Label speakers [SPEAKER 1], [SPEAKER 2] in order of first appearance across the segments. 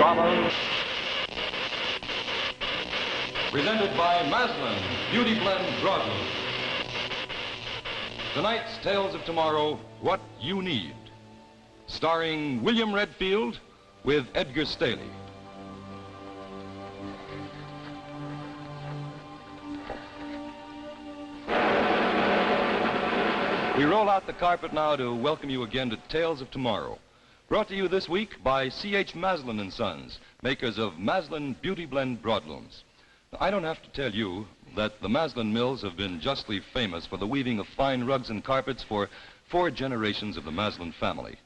[SPEAKER 1] drama. Presented by Maslin Beauty Blend Broadloom. Tonight's Tales of Tomorrow, What You Need. Starring William Redfield with Edgar Staley. We roll out the carpet now to welcome you again to Tales of Tomorrow. Brought to you this week by C.H. Maslin & Sons, makers of Maslin Beauty Blend Broadlooms. Now, I don't have to tell you that the Maslin mills have been justly famous for the weaving of fine rugs and carpets for 4 generations of the Maslin family.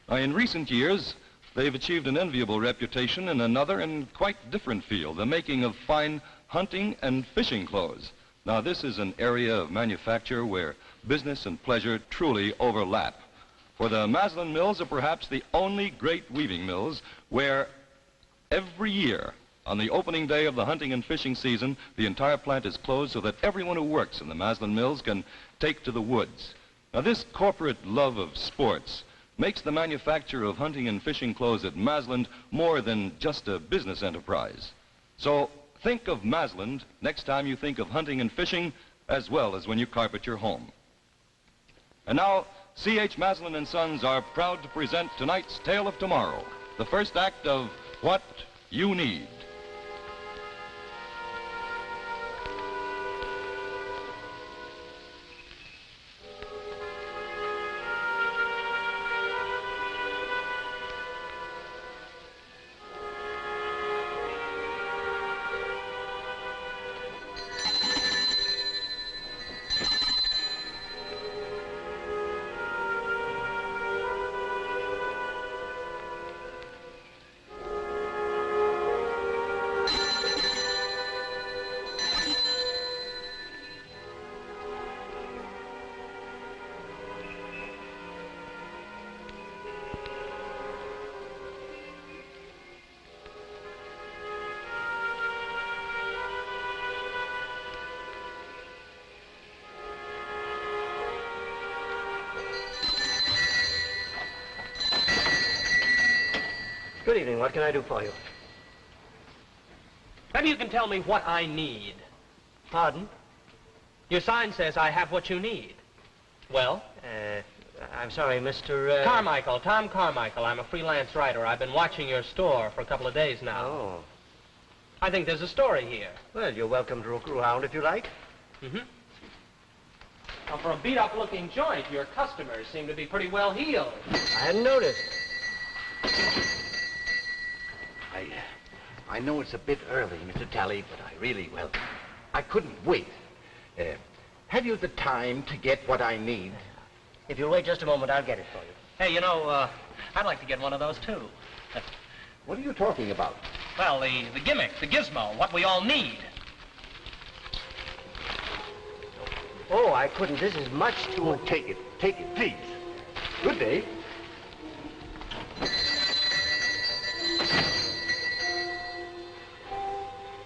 [SPEAKER 1] Now, in recent years, they've achieved an enviable reputation in another and quite different field, the making of fine hunting and fishing clothes. Now, this is an area of manufacture where business and pleasure truly overlap. For the Maslin mills are perhaps the only great weaving mills where every year, on the opening day of the hunting and fishing season, the entire plant is closed so that everyone who works in the Maslin mills can take to the woods. Now, this corporate love of sports makes the manufacture of hunting and fishing clothes at Maslin more than just a business enterprise. So think of Maslin next time you think of hunting and fishing, as well as when you carpet your home. And now, C.H. Maslin & Sons are proud to present tonight's Tale of Tomorrow, the first act of What You Need.
[SPEAKER 2] Good evening. What can I do for you?
[SPEAKER 3] Maybe you can tell me what I need.
[SPEAKER 2] Pardon?
[SPEAKER 3] Your sign says I have what you need. Well?
[SPEAKER 2] I'm sorry, Mr.
[SPEAKER 3] Carmichael, Tom Carmichael. I'm a freelance writer. I've been watching your store for a couple of days now.
[SPEAKER 2] Oh.
[SPEAKER 3] I think there's a story here.
[SPEAKER 2] Well, you're welcome to look around if you like.
[SPEAKER 3] Mm-hmm. Now, for a beat-up-looking joint, your customers seem to be pretty well heeled.
[SPEAKER 2] I hadn't noticed.
[SPEAKER 4] I know it's a bit early, Mr. Talley, but I couldn't wait. Have you the time to get what I need?
[SPEAKER 2] If you'll wait just a moment, I'll get it for you.
[SPEAKER 3] Hey, you know, I'd like to get one of those, too.
[SPEAKER 4] What are you talking about?
[SPEAKER 3] Well, the gimmick, the gizmo, what we all need.
[SPEAKER 2] Oh, I couldn't. This is much too...
[SPEAKER 4] Oh, take it, please. Good day.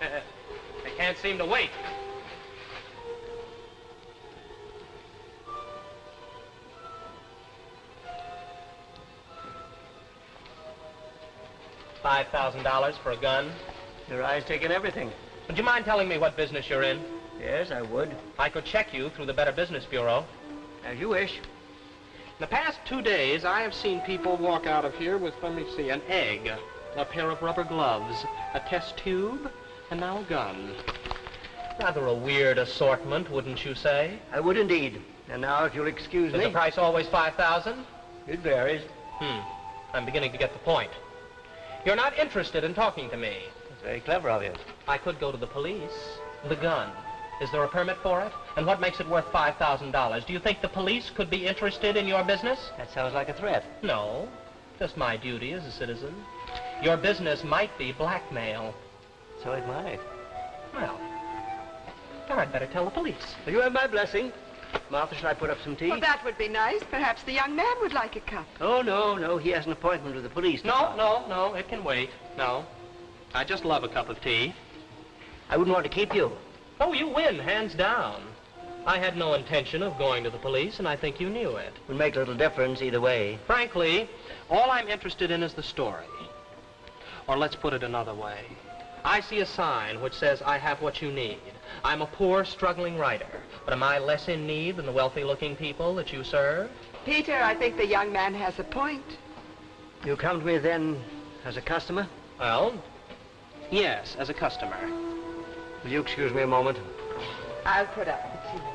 [SPEAKER 3] I can't seem to wait. $5,000 for a gun.
[SPEAKER 2] Your eye's taking everything.
[SPEAKER 3] Would you mind telling me what business you're in?
[SPEAKER 2] Yes, I would.
[SPEAKER 3] I could check you through the Better Business Bureau.
[SPEAKER 2] As you wish.
[SPEAKER 3] In the past 2 days, I have seen people walk out of here with, let me see, an egg, a pair of rubber gloves, a test tube, and now a gun. Rather a weird assortment, wouldn't you say?
[SPEAKER 2] I would indeed. And now, if you'll excuse me...
[SPEAKER 3] Is the price always $5,000?
[SPEAKER 2] It varies.
[SPEAKER 3] I'm beginning to get the point. You're not interested in talking to me.
[SPEAKER 2] That's very clever of you.
[SPEAKER 3] I could go to the police. The gun. Is there a permit for it? And what makes it worth $5,000? Do you think the police could be interested in your business?
[SPEAKER 2] That sounds like a threat.
[SPEAKER 3] No. Just my duty as a citizen. Your business might be blackmail.
[SPEAKER 2] So it might.
[SPEAKER 3] Well, I'd better tell the police.
[SPEAKER 2] You have my blessing. Martha, should I put up some tea?
[SPEAKER 5] Well, that would be nice. Perhaps the young man would like a cup.
[SPEAKER 2] Oh, no. He has an appointment with the police.
[SPEAKER 3] No. It can wait. No. I just love a cup of tea.
[SPEAKER 2] I wouldn't want to keep you.
[SPEAKER 3] Oh, you win, hands down. I had no intention of going to the police, and I think you knew it.
[SPEAKER 2] It would make little difference either way.
[SPEAKER 3] Frankly, all I'm interested in is the story. Or let's put it another way. I see a sign which says I have what you need. I'm a poor, struggling writer, but am I less in need than the wealthy-looking people that you serve?
[SPEAKER 5] Peter, I think the young man has a point.
[SPEAKER 2] You come to me then as a customer?
[SPEAKER 3] Well, yes, as a customer.
[SPEAKER 2] Will you excuse me a moment?
[SPEAKER 5] I'll put up the tea.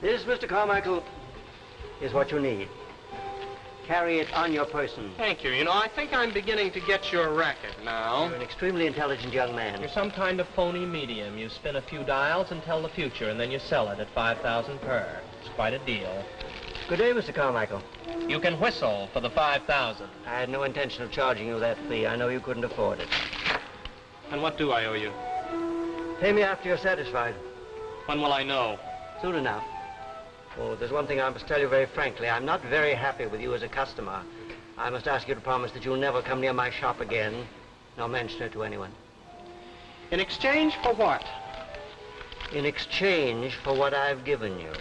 [SPEAKER 2] This, Mr. Carmichael, is what you need. Carry it on your person.
[SPEAKER 3] Thank you. You know, I think I'm beginning to get your racket now.
[SPEAKER 2] You're an extremely intelligent young man.
[SPEAKER 3] You're some kind of phony medium. You spin a few dials and tell the future, and then you sell it at 5,000 per. It's quite a deal.
[SPEAKER 2] Good day, Mr. Carmichael.
[SPEAKER 3] You can whistle for the 5,000.
[SPEAKER 2] I had no intention of charging you that fee. I know you couldn't afford it.
[SPEAKER 3] And what do I owe you?
[SPEAKER 2] Pay me after you're satisfied.
[SPEAKER 3] When will I know?
[SPEAKER 2] Soon enough. Oh, there's one thing I must tell you very frankly. I'm not very happy with you as a customer. I must ask you to promise that you'll never come near my shop again, nor mention it to anyone.
[SPEAKER 3] In exchange for what?
[SPEAKER 2] In exchange for what I've given you.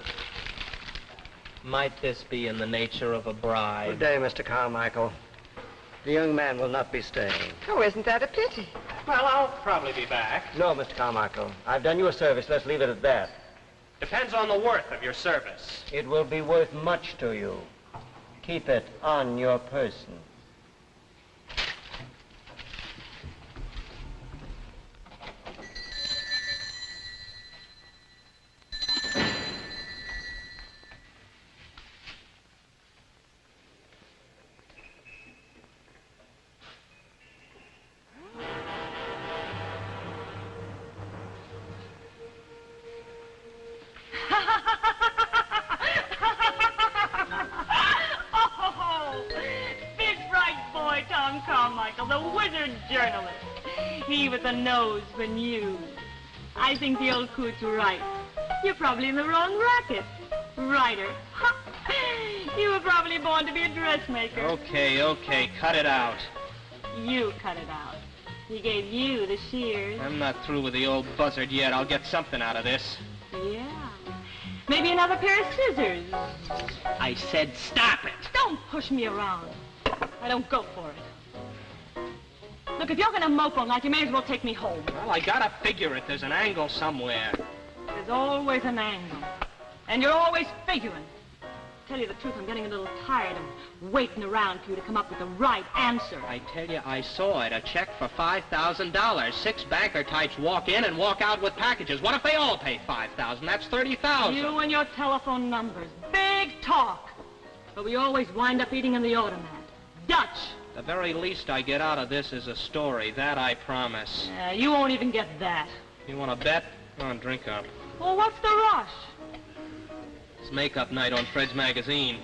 [SPEAKER 3] Might this be in the nature of a bribe?
[SPEAKER 2] Good day, Mr. Carmichael. The young man will not be staying.
[SPEAKER 5] Oh, isn't that a pity?
[SPEAKER 3] Well, I'll probably be back.
[SPEAKER 2] No, Mr. Carmichael. I've done you a service. Let's leave it at that.
[SPEAKER 3] Depends on the worth of your service.
[SPEAKER 2] It will be worth much to you. Keep it on your person.
[SPEAKER 6] He with a nose for news. I think the old coot's right. You're probably in the wrong racket. Writer. You were probably born to be a dressmaker.
[SPEAKER 3] Okay, cut it out.
[SPEAKER 6] You cut it out. He gave you the shears.
[SPEAKER 3] I'm not through with the old buzzard yet. I'll get something out of this.
[SPEAKER 6] Yeah. Maybe another pair of scissors.
[SPEAKER 3] I said stop it.
[SPEAKER 6] Don't push me around. I don't go for it. Look, if you're going to mope all night, you may as well take me home.
[SPEAKER 3] Well, I gotta figure it. There's an angle somewhere.
[SPEAKER 6] There's always an angle. And you're always figuring. Tell you the truth, I'm getting a little tired of waiting around for you to come up with the right answer.
[SPEAKER 3] I tell you, I saw it. A check for $5,000. 6 banker types walk in and walk out with packages. What if they all pay $5,000? That's $30,000.
[SPEAKER 6] You and your telephone numbers. Big talk. But we always wind up eating in the automat. Dutch.
[SPEAKER 3] The very least I get out of this is a story. That I promise.
[SPEAKER 6] You won't even get that.
[SPEAKER 3] You want to bet? Come on, drink up.
[SPEAKER 6] Well, what's the rush?
[SPEAKER 3] It's makeup night on Fred's magazine.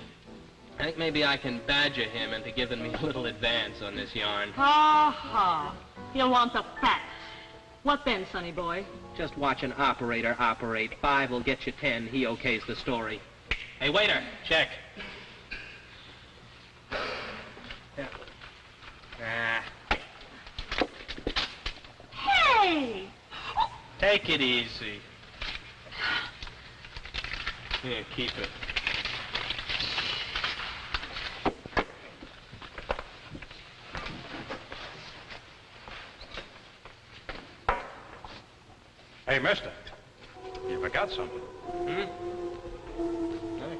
[SPEAKER 3] I think maybe I can badger him into giving me a little advance on this yarn.
[SPEAKER 6] Ha ha. He'll want the facts. What then, sonny boy?
[SPEAKER 3] Just watch an operator operate. 5 will get you 10. He okays the story. Hey, waiter, check.
[SPEAKER 6] Hey!
[SPEAKER 3] Take it easy. Here, keep it.
[SPEAKER 1] Hey, mister, you forgot something.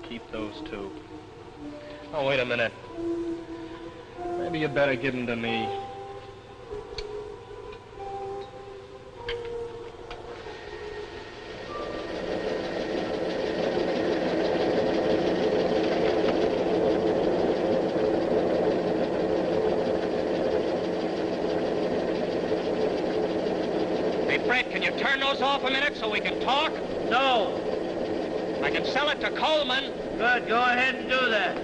[SPEAKER 3] Keep those 2. Oh, wait a minute. Maybe you better give them to me. Hey, Fred, can you turn those off a minute so we can talk?
[SPEAKER 2] No.
[SPEAKER 3] I can sell it to Coleman.
[SPEAKER 2] Good. Go ahead and do that.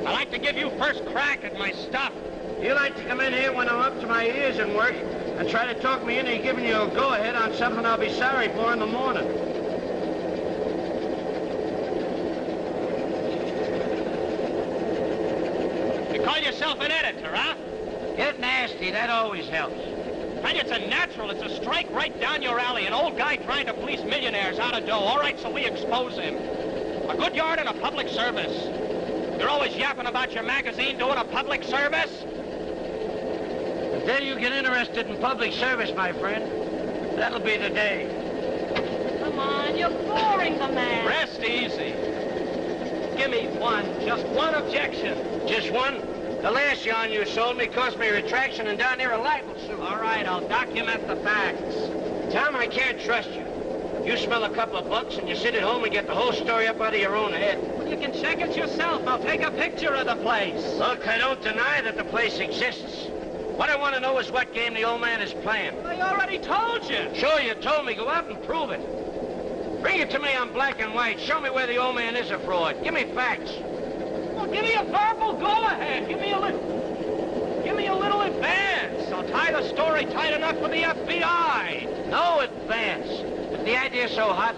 [SPEAKER 3] I like to to give you first crack at my stuff.
[SPEAKER 2] You like to come in here when I'm up to my ears in work and try to talk me into giving you a go-ahead on something I'll be sorry for in the morning.
[SPEAKER 3] You call yourself an editor, huh?
[SPEAKER 2] Get nasty, that always helps.
[SPEAKER 3] And it's a natural. It's a strike right down your alley. An old guy trying to fleece millionaires out of dough. All right, so we expose him. A good yard and a public service. You're always yapping about your magazine doing a public service?
[SPEAKER 2] The day you get interested in public service, my friend, that'll be the day.
[SPEAKER 6] Come on, you're boring the man.
[SPEAKER 3] Rest easy. Give me one, just one objection.
[SPEAKER 2] Just one? The last yarn you sold me cost me a retraction and down near a libel suit.
[SPEAKER 3] All right, I'll document the facts.
[SPEAKER 2] Tom, I can't trust you. You smell a couple of bucks and you sit at home and get the whole story up out of your own head.
[SPEAKER 3] You can check it yourself. I'll take a picture of the place.
[SPEAKER 2] Look, I don't deny that the place exists. What I want to know is what game the old man is playing.
[SPEAKER 3] I already told you.
[SPEAKER 2] Sure, you told me. Go out and prove it. Bring it to me on black and white. Show me where the old man is a fraud. Give me facts.
[SPEAKER 3] Well, give me a verbal go-ahead. Give me a little advance. I'll tie the story tight enough for the FBI.
[SPEAKER 2] No advance. If the idea's so hot,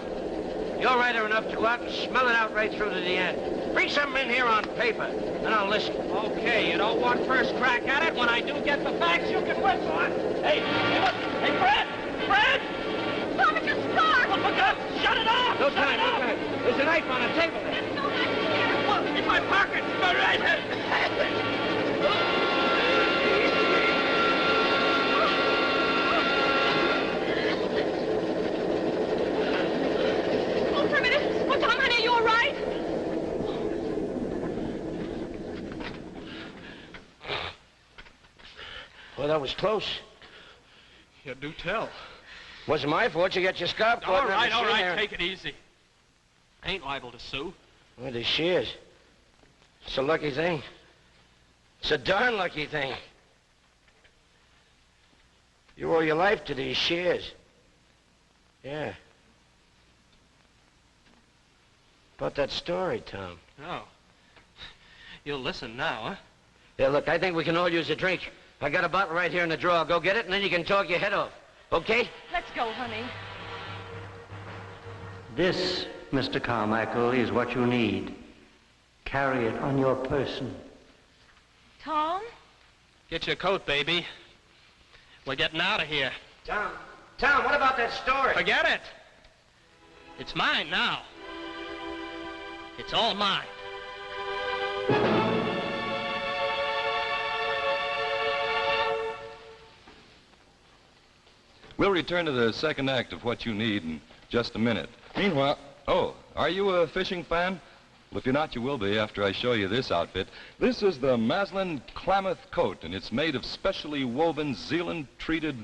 [SPEAKER 2] you're writer enough to go out and smell it out right through to the end. Bring something in here on paper, and I'll listen.
[SPEAKER 3] Okay, you don't want first crack at it. When I do get the facts, you can whistle. Hey, look. Hey, Fred! Fred!
[SPEAKER 6] Stop it, you start!
[SPEAKER 3] Look, look up! Shut it off!
[SPEAKER 2] No
[SPEAKER 3] Shut
[SPEAKER 2] time,
[SPEAKER 3] it
[SPEAKER 2] no
[SPEAKER 3] off!
[SPEAKER 2] time. There's a knife on the table there.
[SPEAKER 6] It's no nice here.
[SPEAKER 3] Look, in my pocket! All right.
[SPEAKER 6] Oh, for a minute. Oh, Tom, honey, are you all right?
[SPEAKER 2] Well, that was close.
[SPEAKER 3] You do tell.
[SPEAKER 2] Wasn't my fault you got your scarf caught.
[SPEAKER 3] All right,
[SPEAKER 2] there.
[SPEAKER 3] take it easy. I ain't liable to sue.
[SPEAKER 2] Well, the shears. It's a lucky thing. It's a darn lucky thing. You owe your life to these shears. Yeah. About that story, Tom.
[SPEAKER 3] Oh. You'll listen now, huh?
[SPEAKER 2] Yeah, look, I think we can all use a drink. I got a bottle right here in the drawer. I'll go get it, and then you can talk your head off. Okay?
[SPEAKER 6] Let's go, honey.
[SPEAKER 7] This, Mr. Carmichael, is what you need. Carry it on your person.
[SPEAKER 6] Tom?
[SPEAKER 3] Get your coat, baby. We're getting out of here.
[SPEAKER 2] Tom, what about that story?
[SPEAKER 3] Forget it. It's mine now. It's all mine.
[SPEAKER 1] We'll return to the second act of What You Need in just a minute. Meanwhile, are you a fishing fan? Well, if you're not, you will be after I show you this outfit. This is the Maslin Klamath coat, and it's made of specially woven Zealand-treated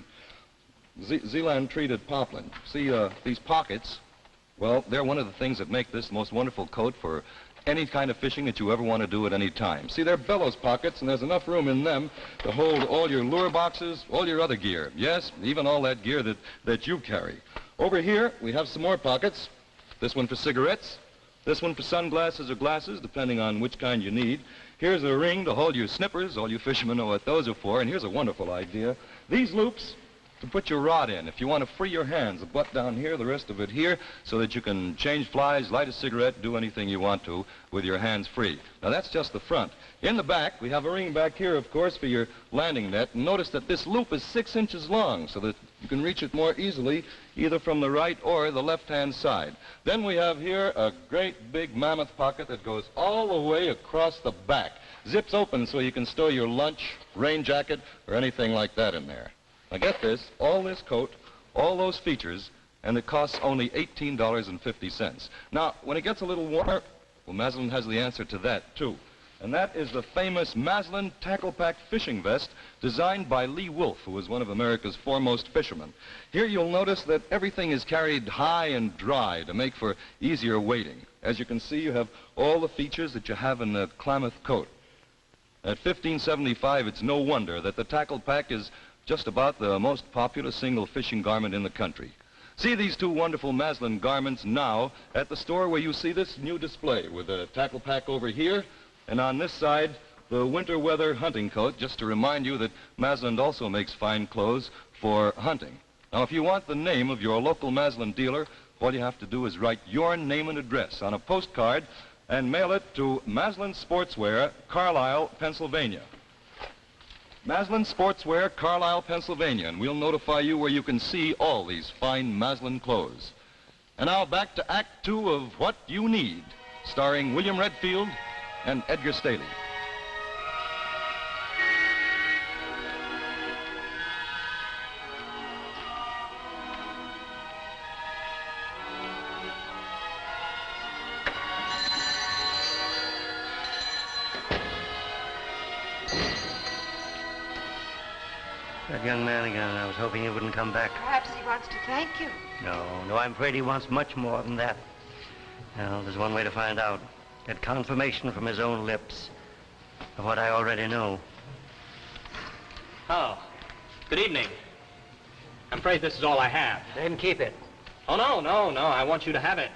[SPEAKER 1] poplin. See, these pockets, well, they're one of the things that make this the most wonderful coat for any kind of fishing that you ever want to do at any time. See, they're bellows pockets, and there's enough room in them to hold all your lure boxes, all your other gear. Yes, even all that gear that you carry. Over here, we have some more pockets. This one for cigarettes, this one for sunglasses or glasses, depending on which kind you need. Here's a ring to hold your snippers. All you fishermen know what those are for. And here's a wonderful idea. These loops to put your rod in. If you want to free your hands, the butt down here, the rest of it here, so that you can change flies, light a cigarette, do anything you want to with your hands free. Now, that's just the front. In the back, we have a ring back here, of course, for your landing net. And notice that this loop is 6 inches long, so that you can reach it more easily, either from the right or the left-hand side. Then we have here a great big mammoth pocket that goes all the way across the back. Zips open so you can store your lunch, rain jacket, or anything like that in there. Now get this, all this coat, all those features, and it costs only $18.50. Now, when it gets a little warmer, well, Maslin has the answer to that, too. And that is the famous Maslin tackle-pack fishing vest designed by Lee Wolf, who was one of America's foremost fishermen. Here you'll notice that everything is carried high and dry to make for easier wading. As you can see, you have all the features that you have in the Klamath coat. At $15.75, it's no wonder that the tackle-pack is just about the most popular single fishing garment in the country. See these two wonderful Maslin garments now at the store where you see this new display with a tackle pack over here And on this side, the winter weather hunting coat, just to remind you that Maslin also makes fine clothes for hunting. Now, if you want the name of your local Maslin dealer, all you have to do is write your name and address on a postcard and mail it to Maslin Sportswear, Carlisle, Pennsylvania. Maslin Sportswear, Carlisle, Pennsylvania, and we'll notify you where you can see all these fine Maslin clothes. And now back to Act 2 of What You Need, starring William Redfield and Edgar Staley.
[SPEAKER 7] That young man again. I was hoping he wouldn't come back.
[SPEAKER 5] Perhaps he wants to thank you.
[SPEAKER 7] No, I'm afraid he wants much more than that. Well, there's one way to find out. Get confirmation from his own lips of what I already know.
[SPEAKER 3] Oh, good evening. I'm afraid this is all I have.
[SPEAKER 2] Then keep it.
[SPEAKER 3] Oh, no. I want you to have it.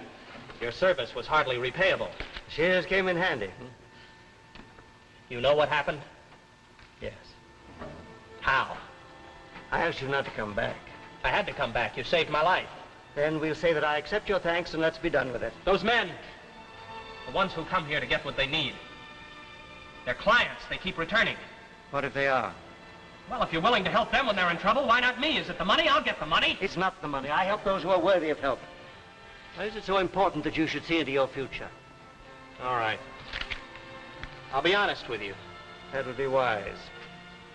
[SPEAKER 3] Your service was hardly repayable.
[SPEAKER 2] Shears came in handy.
[SPEAKER 3] You know what happened?
[SPEAKER 2] Yes.
[SPEAKER 3] How?
[SPEAKER 2] I asked you not to come back.
[SPEAKER 3] I had to come back. You saved my life.
[SPEAKER 2] Then we'll say that I accept your thanks and let's be done with it.
[SPEAKER 3] Those men, the ones who come here to get what they need, they're clients. They keep returning.
[SPEAKER 7] What if they are?
[SPEAKER 3] Well, if you're willing to help them when they're in trouble, why not me? Is it the money? I'll get the money.
[SPEAKER 2] It's not the money. I help those who are worthy of help. Why is it so important that you should see into your future?
[SPEAKER 3] All right. I'll be honest with you.
[SPEAKER 2] That would be wise.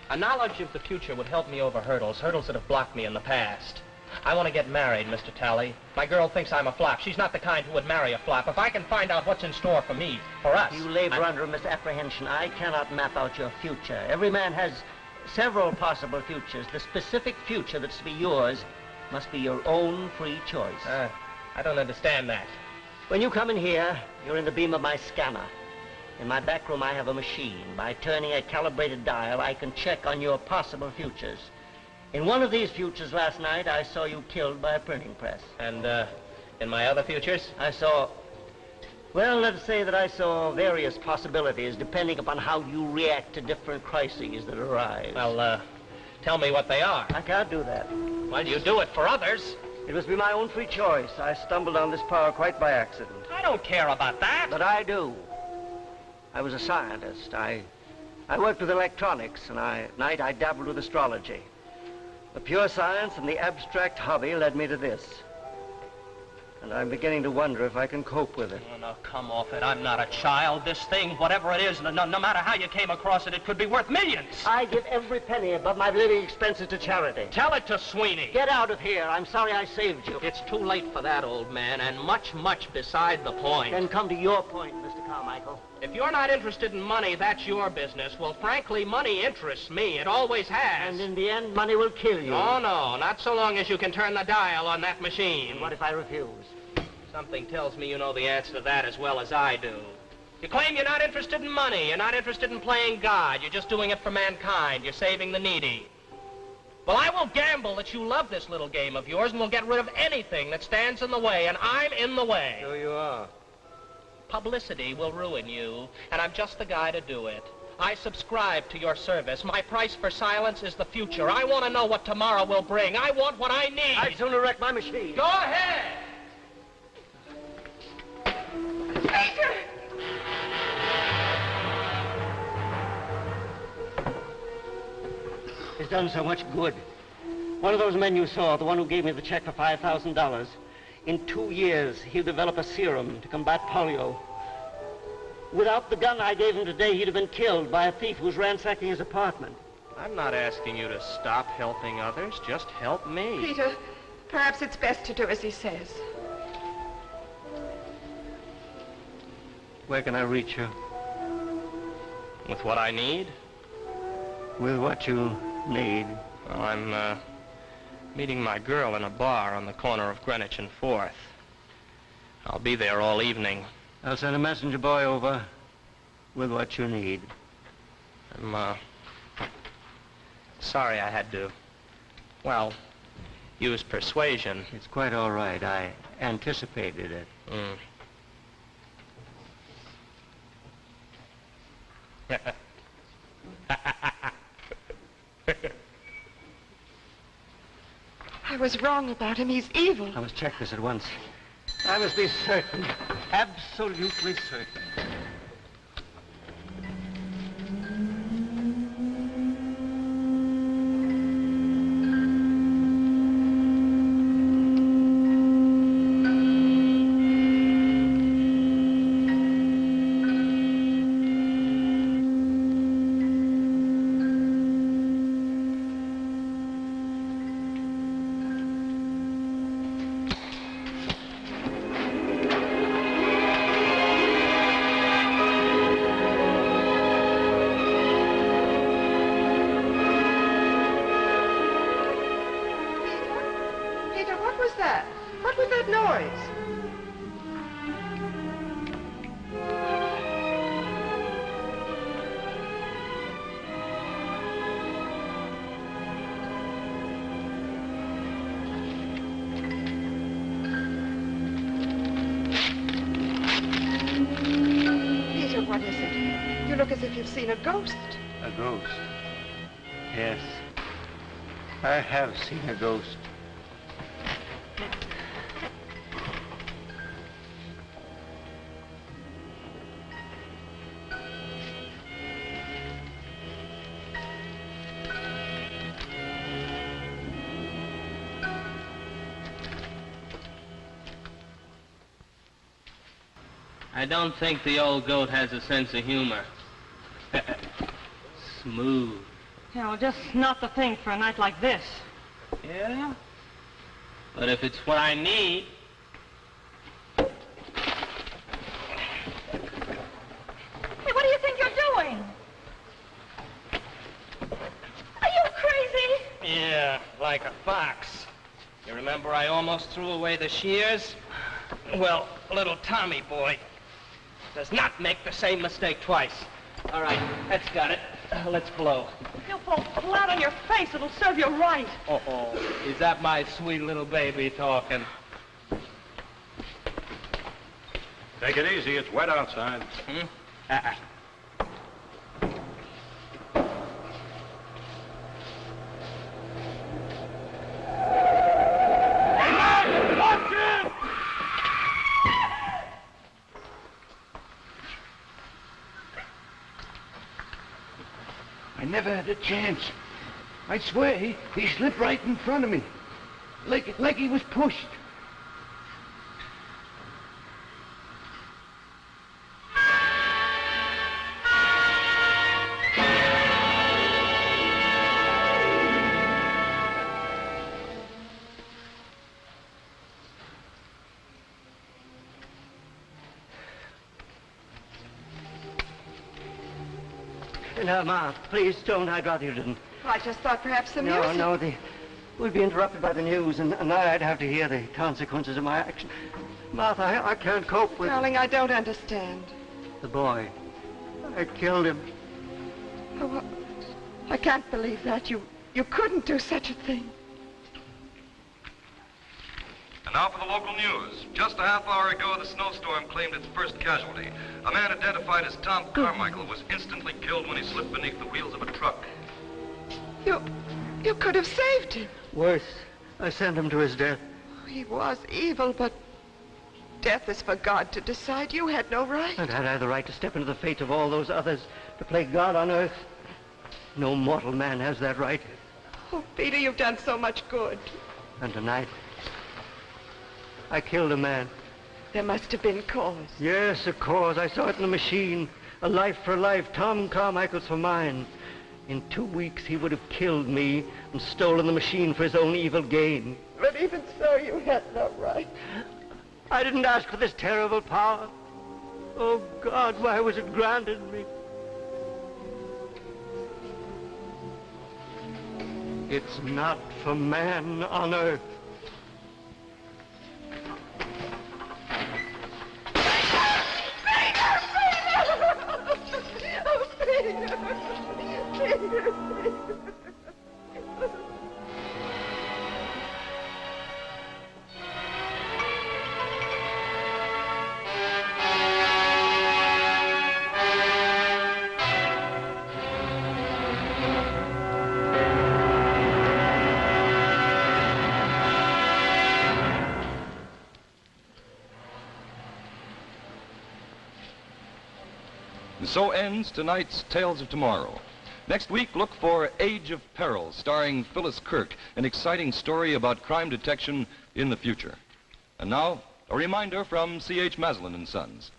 [SPEAKER 3] A knowledge of the future would help me over hurdles that have blocked me in the past. I want to get married, Mr. Talley. My girl thinks I'm a flop. She's not the kind who would marry a flop. If I can find out what's in store for me, for us...
[SPEAKER 2] You labor under a misapprehension. I cannot map out your future. Every man has several possible futures. The specific future that's to be yours must be your own free choice.
[SPEAKER 3] I don't understand that.
[SPEAKER 2] When you come in here, you're in the beam of my scanner. In my back room, I have a machine. By turning a calibrated dial, I can check on your possible futures. In one of these futures last night, I saw you killed by a printing press.
[SPEAKER 3] And, in my other futures?
[SPEAKER 2] I saw... Well, let's say that I saw various possibilities depending upon how you react to different crises that arise.
[SPEAKER 3] Well, tell me what they are.
[SPEAKER 2] I can't do that.
[SPEAKER 3] Well, you do it for others.
[SPEAKER 2] It must be my own free choice. I stumbled on this power quite by accident.
[SPEAKER 3] I don't care about that.
[SPEAKER 2] But I do. I was a scientist. I worked with electronics, and at night I dabbled with astrology. The pure science and the abstract hobby led me to this. And I'm beginning to wonder if I can cope with it.
[SPEAKER 3] Oh, no, come off it. I'm not a child. This thing, whatever it is, no matter how you came across it, it could be worth millions.
[SPEAKER 2] I give every penny above my living expenses to charity.
[SPEAKER 3] Tell it to Sweeney.
[SPEAKER 2] Get out of here. I'm sorry I saved you.
[SPEAKER 3] It's too late for that, old man, and much beside the point.
[SPEAKER 2] Then come to your point, Mr. Carmichael.
[SPEAKER 3] If you're not interested in money, that's your business. Well, frankly, money interests me. It always has.
[SPEAKER 2] And in the end, money will kill you.
[SPEAKER 3] Oh, no, not so long as you can turn the dial on that machine.
[SPEAKER 2] And what if I refuse?
[SPEAKER 3] Something tells me you know the answer to that as well as I do. You claim you're not interested in money. You're not interested in playing God. You're just doing it for mankind. You're saving the needy. Well, I will gamble that you love this little game of yours and will get rid of anything that stands in the way, and I'm in the way.
[SPEAKER 2] So you are.
[SPEAKER 3] Publicity will ruin you, and I'm just the guy to do it. I subscribe to your service. My price for silence is the future. I want to know what tomorrow will bring. I want what I need.
[SPEAKER 2] I'd sooner wreck my machine.
[SPEAKER 3] Go ahead!
[SPEAKER 5] Peter!
[SPEAKER 2] It's done so much good. One of those men you saw, the one who gave me the check for $5,000, in 2 years, he'll develop a serum to combat polio. Without the gun I gave him today, he'd have been killed by a thief who's ransacking his apartment.
[SPEAKER 3] I'm not asking you to stop helping others. Just help me.
[SPEAKER 5] Peter, perhaps it's best to do as he says.
[SPEAKER 7] Where can I reach you?
[SPEAKER 3] With what I need?
[SPEAKER 7] With what you need.
[SPEAKER 3] Well, I'm, meeting my girl in a bar on the corner of Greenwich and 4th. I'll be there all evening.
[SPEAKER 7] I'll send a messenger boy over with what you need.
[SPEAKER 3] I'm, sorry I had to, well, use persuasion.
[SPEAKER 7] It's quite all right. I anticipated it.
[SPEAKER 5] I was wrong about him. He's evil.
[SPEAKER 7] I must check this at once. I must be certain, absolutely certain.
[SPEAKER 5] What is it? You look as if you've seen a ghost.
[SPEAKER 7] A ghost? Yes. I have seen a ghost.
[SPEAKER 3] I don't think the old goat has a sense of humor. Smooth.
[SPEAKER 6] Yeah, well, just not the thing for a night like this.
[SPEAKER 3] Yeah? But if it's what I need...
[SPEAKER 6] Hey, what do you think you're doing? Are you crazy?
[SPEAKER 3] Yeah, like a fox. You remember I almost threw away the shears? Well, little Tommy boy does not make the same mistake twice. All right, that's got it. Let's blow.
[SPEAKER 6] You'll fall flat on your face. It'll serve you right.
[SPEAKER 3] Uh-oh. Is that my sweet little baby talking?
[SPEAKER 1] Take it easy. It's wet outside.
[SPEAKER 4] I never had a chance. I swear he slipped right in front of me. Like he was pushed.
[SPEAKER 7] No, Ma, please don't. I'd rather you didn't.
[SPEAKER 5] Well, I just thought perhaps the
[SPEAKER 7] No,
[SPEAKER 5] music...
[SPEAKER 7] no, we'd be interrupted by the news, and I'd have to hear the consequences of my action. Martha, I can't cope with...
[SPEAKER 5] Darling, I don't understand.
[SPEAKER 7] The boy. I killed him.
[SPEAKER 5] Oh, well, I can't believe that. You couldn't do such a thing.
[SPEAKER 1] And now for the local news. Just a half hour ago, the snowstorm claimed its first casualty. A man identified as Tom Carmichael was instantly killed when he slipped beneath the wheels of a truck.
[SPEAKER 5] You could have saved him.
[SPEAKER 7] Worse, I sent him to his death.
[SPEAKER 5] He was evil, but death is for God to decide. You had no right.
[SPEAKER 7] And had I the right to step into the fate of all those others, to play God on earth? No mortal man has that right.
[SPEAKER 5] Oh, Peter, you've done so much good.
[SPEAKER 7] And tonight, I killed a man.
[SPEAKER 5] There must have been cause.
[SPEAKER 7] Yes, a cause. I saw it in the machine. A life for life. Tom Carmichael's for mine. In 2 weeks, he would have killed me and stolen the machine for his own evil gain.
[SPEAKER 5] But even so, you had no right.
[SPEAKER 7] I didn't ask for this terrible power. Oh, God, why was it granted me? It's not for man on earth.
[SPEAKER 1] And so ends tonight's Tales of Tomorrow. Next week, look for Age of Peril, starring Phyllis Kirk, an exciting story about crime detection in the future. And now, a reminder from C.H. Maslin and Sons.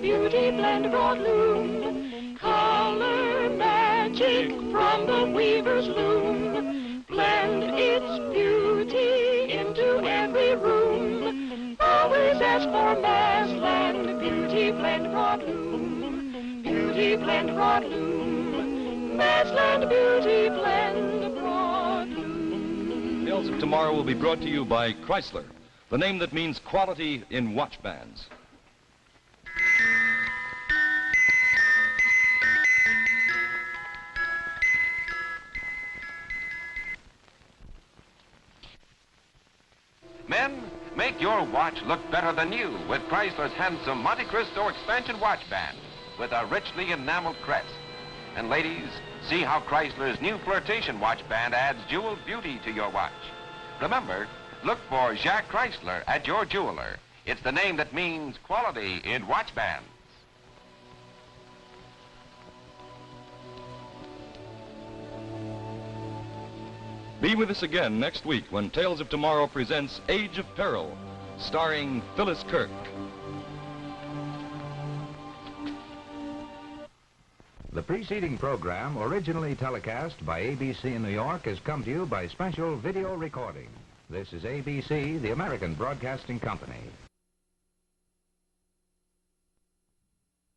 [SPEAKER 8] Beauty blend broad loom, color magic from the weaver's loom. Blend its beauty into every room. Always ask for Masland Beauty blend broad loom. Beauty blend broad loom. Masland Beauty blend broad loom.
[SPEAKER 1] Tales of Tomorrow will be brought to you by Chrysler, the name that means quality in watch bands.
[SPEAKER 9] Men, make your watch look better than new with Chrysler's handsome Monte Cristo expansion watch band with a richly enameled crest. And ladies, see how Chrysler's new flirtation watch band adds jeweled beauty to your watch. Remember, look for Jacques Chrysler at your jeweler. It's the name that means quality in watch bands.
[SPEAKER 1] Be with us again next week when Tales of Tomorrow presents Age of Peril, starring Phyllis Kirk.
[SPEAKER 10] The preceding program, originally telecast by ABC in New York, has come to you by special video recording. This is ABC, the American Broadcasting Company.